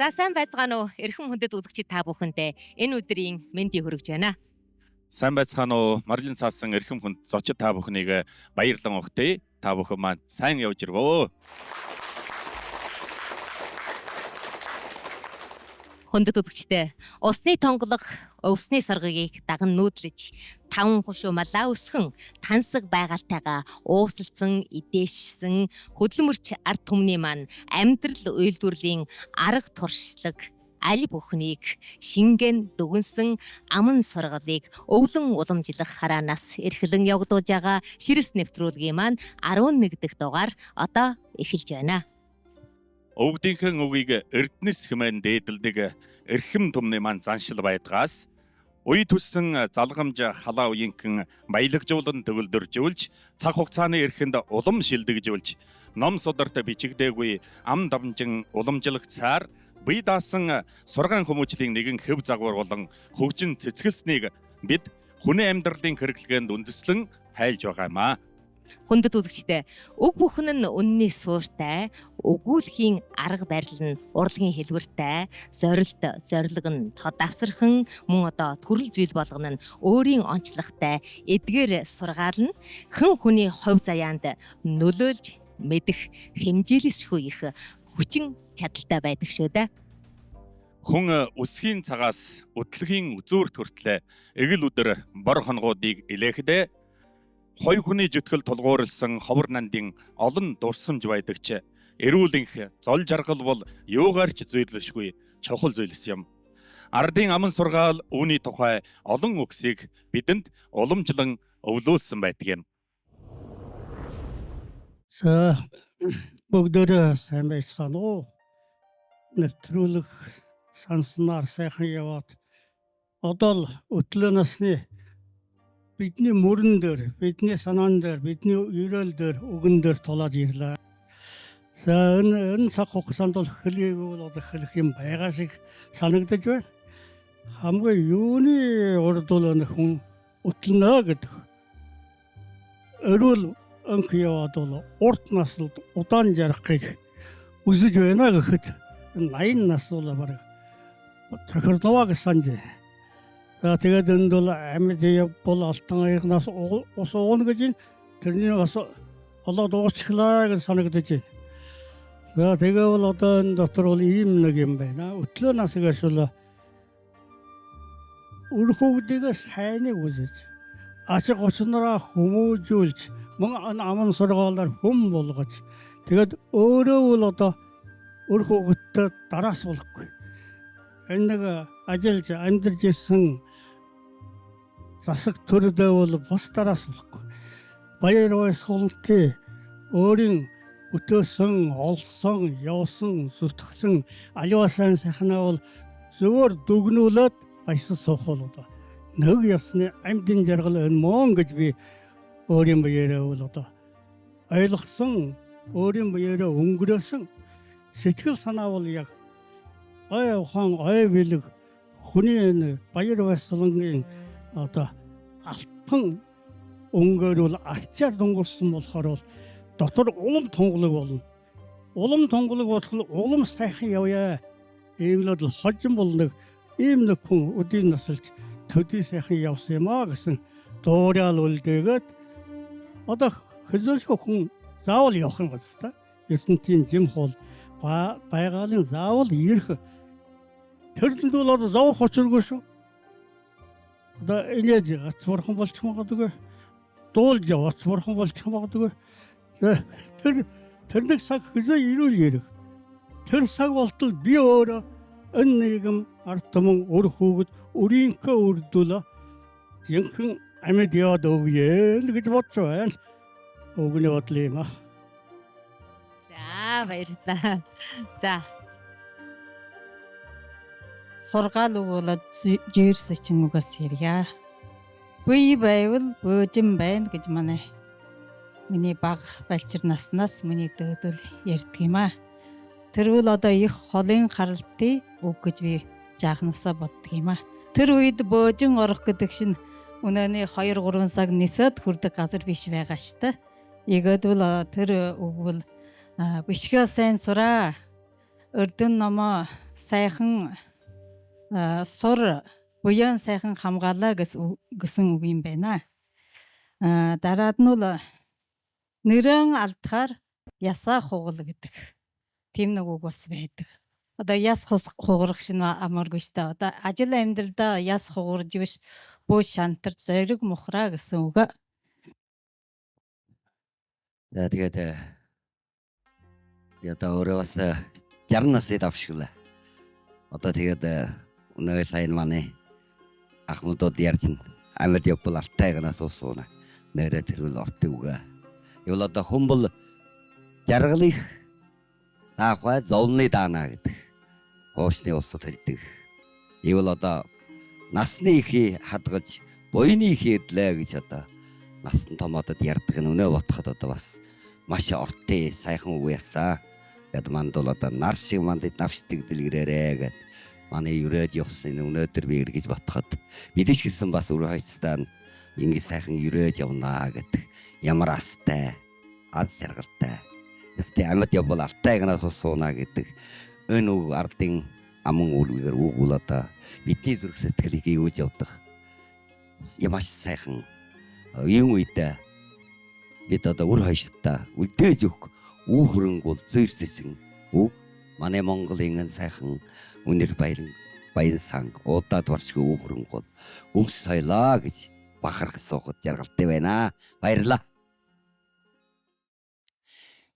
За сайн байцгаана уу? Эрхэм хүндэт үзэгчид та бүхэндээ энэ өдрийн мэндийг хүргэж байна. Сайн байцгаана уу? Марлин цаасан эрхэм хүнд зочид та бүхнийг баярлан өгтөө. Та бүхэн маань сайн явж ирвөө. Хүндэт үзэгчдээ усны тонголох, өвсний саргагийг даган нүүдлэж, таван хушуу малаа өсгөн, тансаг байгальтайгаа уусалцсан, идээшсэн, хөдөлмөрч ард түмний маань амьдрал үйлдвэрлэлийн арга туршлаг аль бүхнийг шингэн дүгнсэн аман сургалыг өвлөн уламжлах хараанаас эрхлэн явагдуулж байгаа Ширэс нэвтрүүлгийн маань 11 дахь дугаар одоо эхэлж байна. Өвгдийнхэн үгийг эрдэнэс хэмээн дээдэлдэг эрхэм түмний маань заншил байдгаас үе төссөн залгамж халаа үеийнхэн баялагжуулан төгөлдөржүүлж цаг хугацааны эрхэнд улам шилдэгжүүлж ном сударт бичигдээгүй ам дамжин уламжлагцаар бие даасан сургаан хүмүүжлийн нэгэн хэв загвар болон хөгжин цэцгэлснийг бид хүний амьдралын хэрэглгээнд үндэслэн хайлж байгаамаа. Хүндэт үзэгчдээ үг бүхэн нь үнний сууртай, өгүүлэхийн арга барил нь урлагийн хэлбэртэй, зорилт зориг нь тод авсархан мөн одоо төрөл зүйл болгоно нь өөрийн онцлогтой эдгээр сургаал нь хэн хүний хувь заяанд нөлөөлж мэдэх хэмжээлсгүй их хүчин чадалтай байдаг шүү дээ. Хүн үсгийн цагаас өдлөгийн үзүүрт хүртлээ эгэл өдөр бор хоногуудыг илээхдээ хой хүний зүтгэл тулгуурлсан ховор нандин олон дурсамж байдагч эрүүлэнх зол жаргал бол юугаарч зөйлөшгүй чухал зүйлс юм. Ардын аман сургаал үүний тухай олон үгсийг бидэнд уламжлан өвлүүлсэн байдаг юм. За бүгдөө сайн байцгаана уу? Нэвтрүүлэг санснаар сайхан яваад одоо л өтлөө насны бидний мөрөн дээр, бидний санаан дээр, бидний ерөөл дээр, үгэн дээр тулаад ирлээ. За энэ цаг хугацаанд бол хэлхийг бол хэлэх юм байгаа шиг санагдаж байна. Хамгийн юуны урд бол хүн өтлөнө гэдэг. Эрүүл өнх яваад бол урт насалд удаан жарахыг үзэж байна гэхэд 80 нас бол бараг тохирдоваа гэж санаж байна. За тэгээд энд бол амьд бол алтан аягнаас ус ууна гэж тэрний бас олоод уучлаа гэж санагдаж байна. За тэгээ бол одоо энэ дотор бол ийм нэг юм байна. Өтлөө насгаас бол үр хөвгдөө сайныг үзэж ачиг гоцнороо хүмүүжүүлж мөн аман сургаалаар хүм болгож тэгээд өөрөө бол одоо үр хөвгөдтэй дараас болохгүй. Энэ нэг ажиллаж амьдарч ирсэн засаг төрөдөө бол бус дараас болохгүй. Баяр баясгалантай өөрийн өтөөсөн, олсон, явсан, зүтгсэн аливаа сайхнаа бол зөвөр дүгнүүлээд баясаж суух бол одоо нэг ясны амьдын жаргал энэ мөн гэж би өөрийн баяраа бол одоо ойлгосон, өөрийн баяраа өнгөрөөсөн сэтгэл санаа бол яг ой ухаан ой бэлэг хүний баяр баясгалангийн одоо алтан өнгөөр бол арчаар дунгуулсан болохоор бол дотор улам тунгалаг болно. Улам тунгалаг болох улам сайхан явъя. Эвлээд л хожим бол нэг ийм нэг хүн өдийн насалж төдий сайхан явсан юм аа гэсэн дуурайал үлдээгээд одоо хөлөөлөх хүн заавал явах юм байна та. ертөнцийн жим хол байгалийн заавал ирэх тэрлэнд бол одоо зовох учиргүй шүү. Одоо инээж гац бурхан болчих магадгүй. Дуулж яваач бурхан болчих магадгүй. Тэр нэг цаг хэзээ ирүүл ярих. Тэр цаг болтол би өөрөө энэ нийгэм ард түмэн өр хүүхэд өрийнхөө үрдүүлээ жинхэнэ амьд яваад өгье л гэж бодож байна. Өгнө бодлоо юм аа. За баярлалаа. За сургаал өгүүлээд жирс чин угаас ярья. Бие байвал бөөжин байна гэж миний баг балчир наснаас миний дөөдөл ярьдаг юм аа. Тэрвэл одоо их холын харалтын үг гэж би жаахнасаа боддог юм аа. Тэр үед бөөжин орох гэдэг шин үнэний 2-3 цаг нисээд хүрдэг газар биш байгаа штэ. Егөөдвөл тэр үг бол бишгээ сайн сураа. Өрдөн номоо сайхан сур буян сайхан хамгаалаа гэсэн үг юм байна. Дараад нь бол нэрэн алдахаар ясаа хугал гэдэг. Тийм нэг үг бас байдаг. Одоо яс хугарах шин амаргүй шүү дээ. Одоо ажил амьдралдаа яс хугарж биш бөөс шантарч зориг мухраа гэсэн үг. За тэгээд одоо өөрөө бас 60 насыг давшиглаа. Одоо тэгээд өнөө сайн манай ахмадууд ярьж амьд явбал алтайгнаас уусууна. Нэрэ тэрүүл ортыг үгээ. Юу л одоо хүмбэл жаргалыг таахай зовны даана гэдэг. Хоосны улсад хэлдэг. Юу л одоо насны ихий хадгаж буйны ихий эдлээ гэж одоо насан томоодод ярьдаг нь өнөө бодоход одоо бас маш ортой сайхан үг ярьсан. Гэт манд бол одоо нар шиг мандад навшдаг дэлгэрээрээ гэд манай юрээд явсан өнөөдөр би эргэж бодоход мэдээж хэлсэн бас өөрөө хайцтаа ингэ сайхан юрээд явнаа гэдэг. Ямар астай, аз жаргалтай. Ястай амьд явбал алтайгнаас уусууна гэдэг. Энэ үг ардын аман үлгээр үг бол одоо бидний зүрх сэтгэлийг ивэж явдаг. Ямаш сайхан юм үйдэ бид одоо үр хойштаа үлдээж өгөх үү хөрөнгө бол зөөрсөсөн үг манай Монголын сайхан үнэр баян санг удаад баршгүй үү хөрөнгө бол өмс соёлоо гэж бахарх суухад жаргалтай байна. Баярлалаа.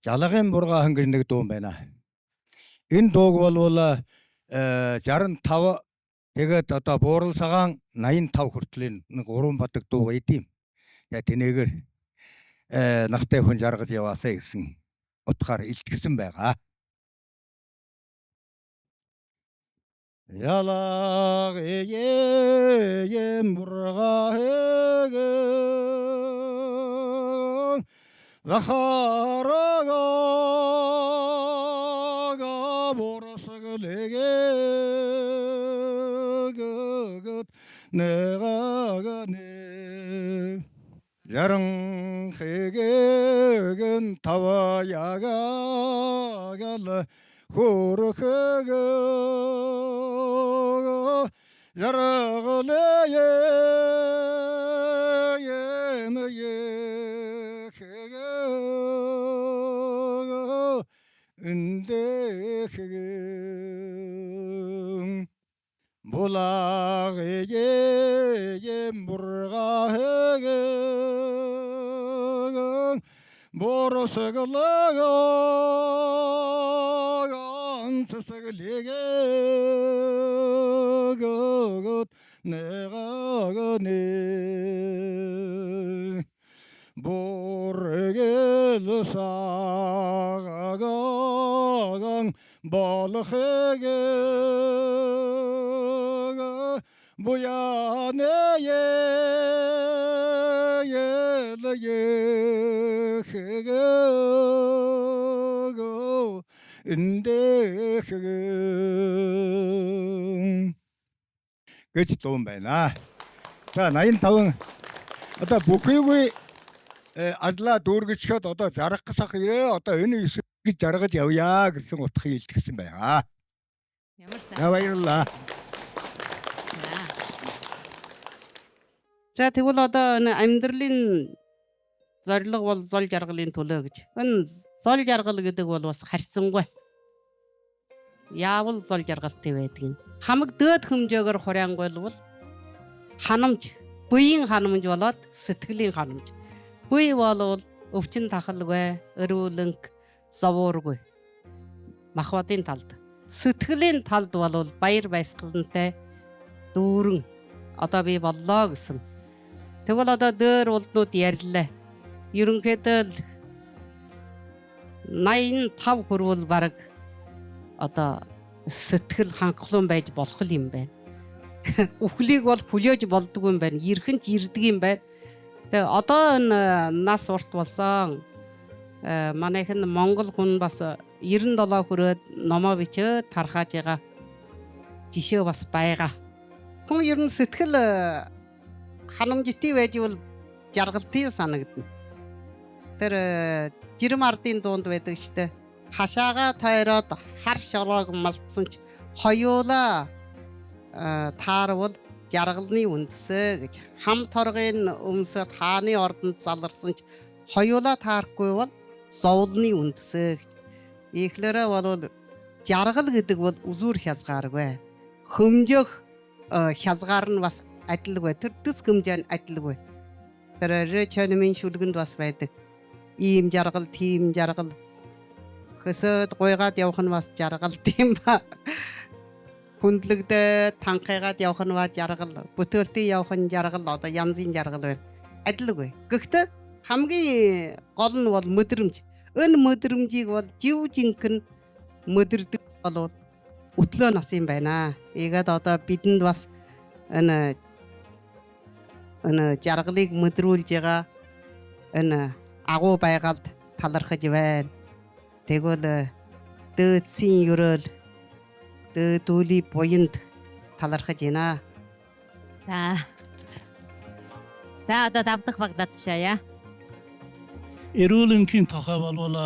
Жалгын бургахан гэж нэг дуу байна. Энэ дууг бол 65 тэгээд одоо буурал цагаан 85 хүртэл нэг уран бадаг дуу байд юм. Тэгээд тэнэгээр нартай хүн жаргаж яваасаа гэсэн утгаар илтгэсэн байгаа. Ялаг бургахан захарага боросгалэгэ 내가가네 야릉해게겐 타와야가갈라 호르해게 야라갈레예 예메예해게 은데해게 몰라게 물가게 모로서글라가 안서서글리게 그것 내가 가네 모르게 사가강 벌하게 뭐야네 예예예예고 인데 그치 돈 배나 자 나인 타운 어떤 목회의 ажлаа дүүргэжхэд одоо жаргах гисах ирээ одоо энэ гэж жаргаж явъя гэсэн утгыг илтгэсэн байна. Ямар сайн. Баярлалаа. За тэгвэл одоо амьдралын зорилго бол зол жаргалын төлөө гэж. Энэ зол жаргал гэдэг бол бас харьцангуй. Яавал зол жаргалтай байдгийг. Хамаг дөөд хэмжээгээр хураангуйлбал ханамж, буян ханамж болоод сэтгэлийн ханамж. Буй бол өвчин тахалгүй, өрөөлөнг, зовооргүй. Махбодын талд. Сэтгэлийн талд бол баяр баясгалантай дүүрэн одоо би боллоо гэсэн. Тэгвэл одоо дөр улднууд ярьлаа. Ерөнхийдөө 85 хүрвэл баг одоо сэтгэл ханхлуун байж болох юм байна. Үхлийг бол хүлээж болдгүй юм байна. Ирхэн ч ирдэг юм байна. Тэгээ одоо нас урт болсон манайхан Монгол хүн бас 97 хүрээд номоо бичээд тархааж байгаа жишээ бас байгаа. Хүн ер нь сэтгэл ханамжтай байж бол жаргалтай санагдана. Тэр жирм ардын дуунд байдаг штэ. хашаага тойроод хар шороог малтсан ч хоёулаа таарвал жаргалны үндэсээ гэж хам торгын өмсөд хааны ордонд заларсан ч хоёулаа таарахгүй бол зовлоны үндэсээ гэж. Ихлээрээ бол жаргал гэдэг бол үзүүр хязгааргүй. Хөмжөх хязгаар нь бас адилгүй. Тэр дэс хөмжөө нь адилгүй. Тэр речономын шүлгэнд бас байдаг. Ийм жаргал, тийм жаргал. Хөсөд гойгаад явах нь бас жаргал тийм ба. Хүндлэгдээ танхайгаад явах нь ба жаргал. Бүтээлтэй явах нь жаргал. Одоо янзын жаргал байна. Адилгүй. Гэхдээ хамгийн гол нь бол мэдрэмж. Энэ мэдрэмжийг бол жив жинхэнэ мэдрдэг бол өтлөө нас юм байна. Ийгээд одоо бидэнд бас энэ жаргалыг мэдрүүлж байгаа энэ агуу байгалд талархаж байна. Тэгвэл дөөдсийн өрөөл дөөдүүлийн буянд талархаж байна. За одоо давдах багтаад шаяа. Эрүүлэнгийн тохой болвол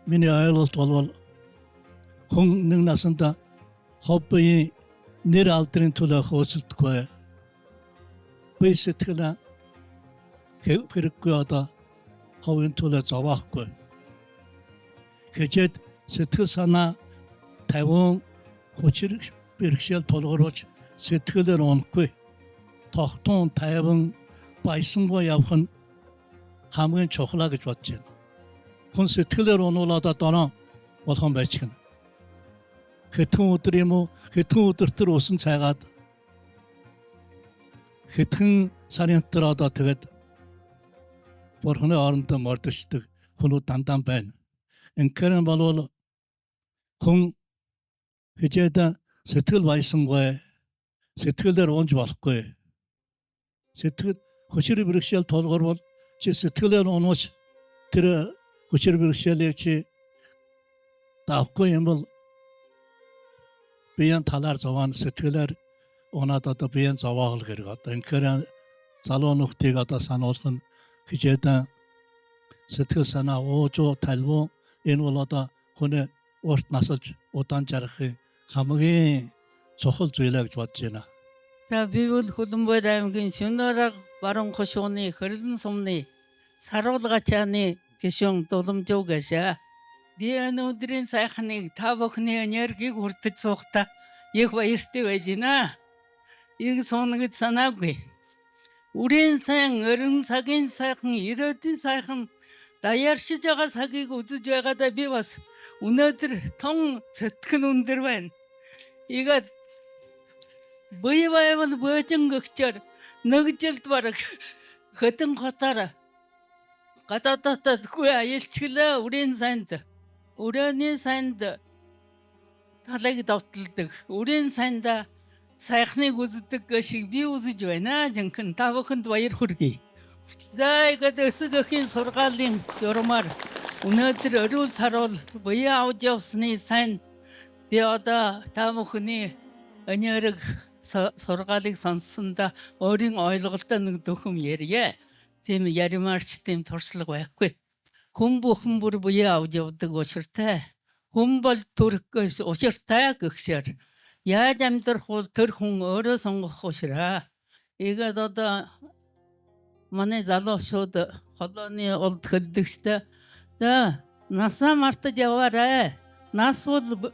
миний ойлголт болвол хүн нэг насанда хоббиийн нэр алдрын төлөө хөөцөлдөхгүй. Би сэтгэлээ хэрэггүй одоо ховын төлөө зовоохгүй. Хэчээд сэтгэл санаа тавин хүчрэг бэрхшээл тулгуурлаж сэтгэлээр унахгүй. Тогтун тайван байсангүй явах нь хамгийн чухал гэж бодож байна. Хүн сэтгэлээр унуулаад доноо болох юм байж гэнэ. Хэдхэн өдөр юм уу? Хэдхэн өдөр төр усан цайгаад хэдхэн сарын дотор одоо тэгээд бурхны орондоо мордчихдаг хүмүүс дандаа байна. Инкэрэн болвол хүн хичээд сэтгэл байсангүй, сэтгэлээр унж болохгүй. Сэтгэл хүчээр бэрхшээл тулгуурвал чи сэтгэлээр унууч тэр хүчээр бэрхшээлийг чи давхгүй юм бол биеийн талаар зовоон сэтгэлээр унаад одоо биеийн зовоогл гэрэг одоо инхээр залуу нөхдийг одоо сануулах нь хичээд сэтгэл санаа уужуу талвуу энэ бол одоо хүний урт насалж удаан жаргахын хамгийн чухал зүйл гэж бодож байна. За би бол Хөлбөмбөр аймгийн Шөнөөрөг баруун хошууны Хөрлөн сумны Саруулгачааны гишүүн Дулмжуу гэшээ. Би өнөөдрийн сайхныг та бүхний энергиг хүртэж суухдаа их баяртай байж байна. Их соногд санаагүй. Үрийн сайн, өрн цагийн сайхан, ирээдүйн сайхан даяаршиж байгаа цагийг үзэж байгаадаа би бас өнөөдөр тун сэтгэл өндөр байна. Игээд бие байвал бөөжин гөгчөр нэгжилд бараг хөтөн хотоор гадаадатадгүй аялчглаа үрийн санд. Үрээний санд талыг давталдаг. Үрийн санда сайхныг үздэг шиг би үзэж байна. Жинхэнэ та бүхэнд баяр хүргэе. За ихэд өсгөхийн сургаалын журмаар өнөөдөр өрөөл саруул бие авч явсны сайн би одоо та бүхний өнөөрөг сургаалыг сонссондоо өөрийн ойлголтоо нэг дөхөм ярья. Тийм яримаарч тийм туршлага байхгүй. Хүн бүхэн бүр бие авч явдаг учиртай. Хүн бол төрөх учиртай гэгшэр. Яаж амьдрах бол тэр хүн өөрөө сонгох учраа. Игээд одоо манай залуу шууд холооны улд хөлдөгчтэй. За насаа мартаж яваарай. Нас бол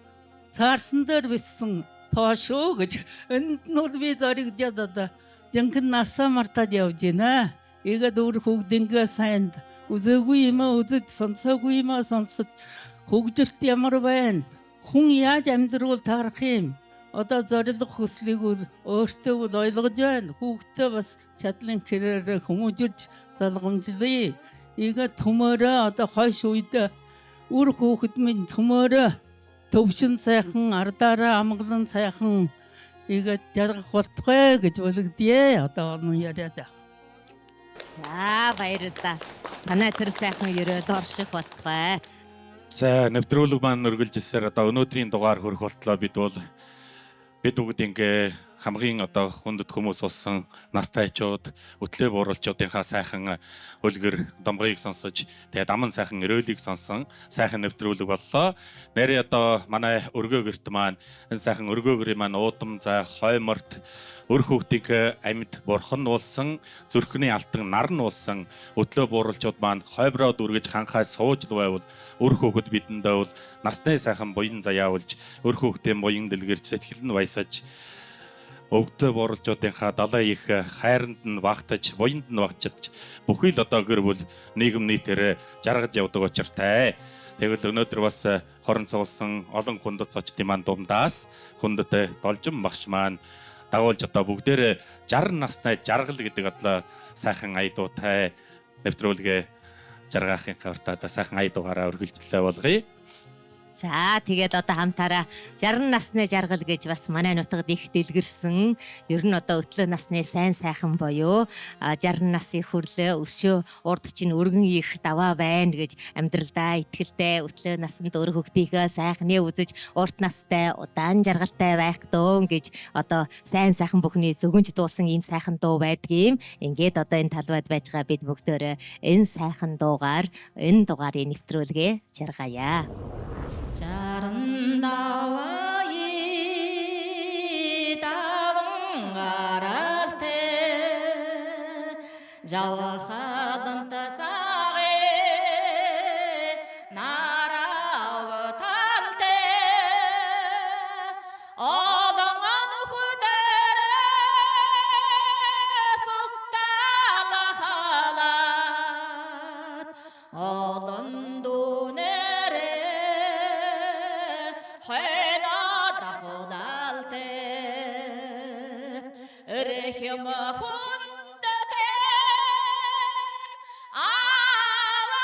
цаарсан дээр биссэн тоо шүү гэж. Энд нь бол би зоригдоод одоо жинхэнэ насаа мартаж явж байна. Игээд өөр хүүхдингээ сайнд үзээгүй юм аа үзэж сонсоогүй юм аа сонсож хөгжилт ямар байна. Хүн яаж амьдрал таарах юм? Одоо зорилго хүслийг өөртөө ойлгож байна. Хүүхдээ бас чадлын хэрээр хүмүүжүүлж залгамжлая. Игээд төмөөрөө одоо хойш үед үр хүүхэд минь төмөөрөө төвшин сайхан ардаараа амгалан сайхан игээд жаргах болтугай гэж болгодъё. Одоо олон яриад. За баярлалаа. Танай тэр сайхан ерөөл орших болтугай. За нэвтрүүлэг маань өргөлж ирсээр одоо өнөөдрийн дугаар хүрэх болтлоо бид бүгд ингээ хамгийн одоо хүндэт хүмүүс болсон настайчууд, өтлөө бууруулчдынхаа сайхан үлгэр домгоёг сонсож, тэгээд аман сайхан өрөөлийг сонсон сайхан нэвтрүүлэг боллоо. Нэрээ одоо манай өргөө гэрт маань энэ сайхан өргөө гэрийн маань уудам зай, хойморт өр хүүхдийн амьд бурхан уулсан, зүрхний алтан нар нь уулсан өтлөө бууруулчуд маань хойброо дүргэж ханхай сууж байвал өр хүүхэд бидэндээ бол насны сайхан буян заяавалж өр хүүхдийн буян дэлгэрч сэтгэл нь баясаж өвгтөө бууруулчдынхаа далай их хайранд нь багтаж, буянд нь багтаж бүхий л одоо гэр бүл нийгэм нийтээр жаргаж явдаг учиртай. Тэгвэл өнөөдөр бас хорон цуулсан олон хүндэт зочдын маань дундаас хүндэт должин багш маань дагуулж одоо бүгдээрээ 60 настай жаргал гэдэг одоо сайхан аядуутай нэвтрүүлгээ жаргаахын хавтаа одоо сайхан аядуугаараа өргөлжлөө болгоё. За тэгээд одоо хамтаараа 60 насны жаргал гэж бас манай нутагт их дэлгэрсэн. Ер нь одоо өтлөө насны сайн сайхан боёо 60 насны хүрлээ өшөө урд чинь өргөн их даваа байна гэж амьдралдаа итгэлтэй өтлөө наснд өр хөвгтийхөө сайхны үзэж урт настай удаан жаргалтай байх дөө гэж одоо сайн сайхан бүхний зөвгөнж дуулсан ийм сайхан дуу байдгийм. Ингээд одоо энэ талбайд байж байгаа бид бүгдөө энэ сайхан дуугаар энэ дугаарыг нэвтрүүлгээ жаргая. 자른다와이 다방가랄테 자와사던 따사게 나라와 탈때 어동안 후대를 속달라하라 어런도 Rehema hundate avamane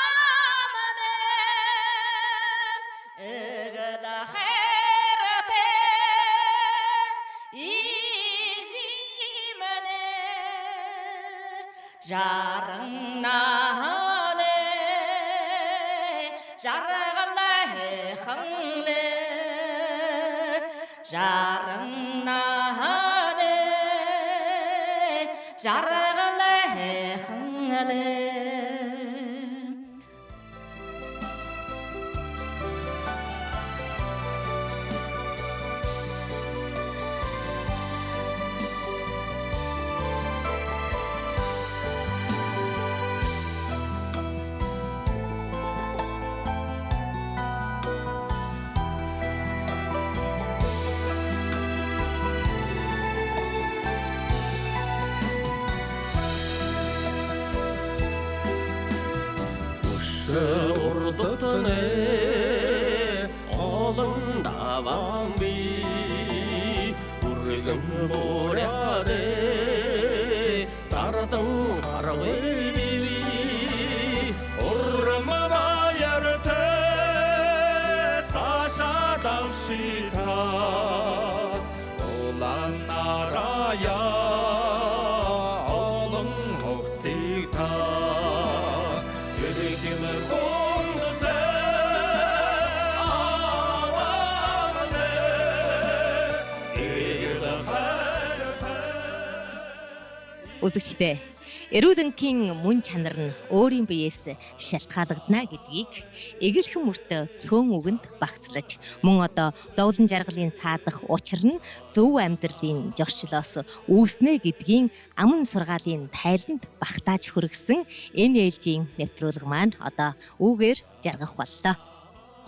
egada khairate izimane jarnane jargalahe khangle jarnane жаргалай хангалай Urdatane olun davam bi urgum boryade taradın harwe bi urma bayarte sasha davshita olan naraya olun hoktikta Үзэгчдээ эрүүл энгийн мөн чанар нь өөрийн биеэс шалтгаалагдана гэдгийг эгэлхэн мөртөө цөөн үгэнд багцлаж мөн одоо зовлон жаргалын цаадах учир нь зөв амьдралын жорчлоос үүснэ гэдгийн аман сургаалын тайланд багтааж хүргэсэн энэ ээлжийн нэвтрүүлэг маань одоо үүгээр жаргах боллоо.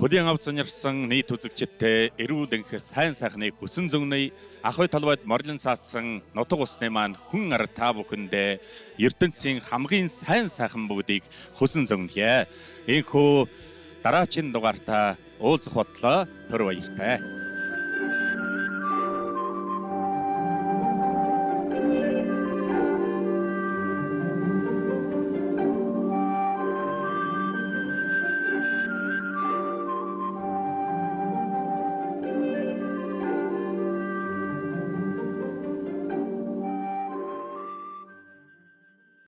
Хөлийн авц сонирсан нийт үзэгчдтэй эрүүл энх сайн сайхныг хүсэн зөвнөй ахуй талбайд морлон цаацсан нутаг усны маань хүн ар та бүхэндээ ертөнцийн хамгийн сайн сайхан бүгдийг хүсэн зөвнөе. Энэхүү дараачийн дугаартаа уулзах болтлоо. Түр баяртай.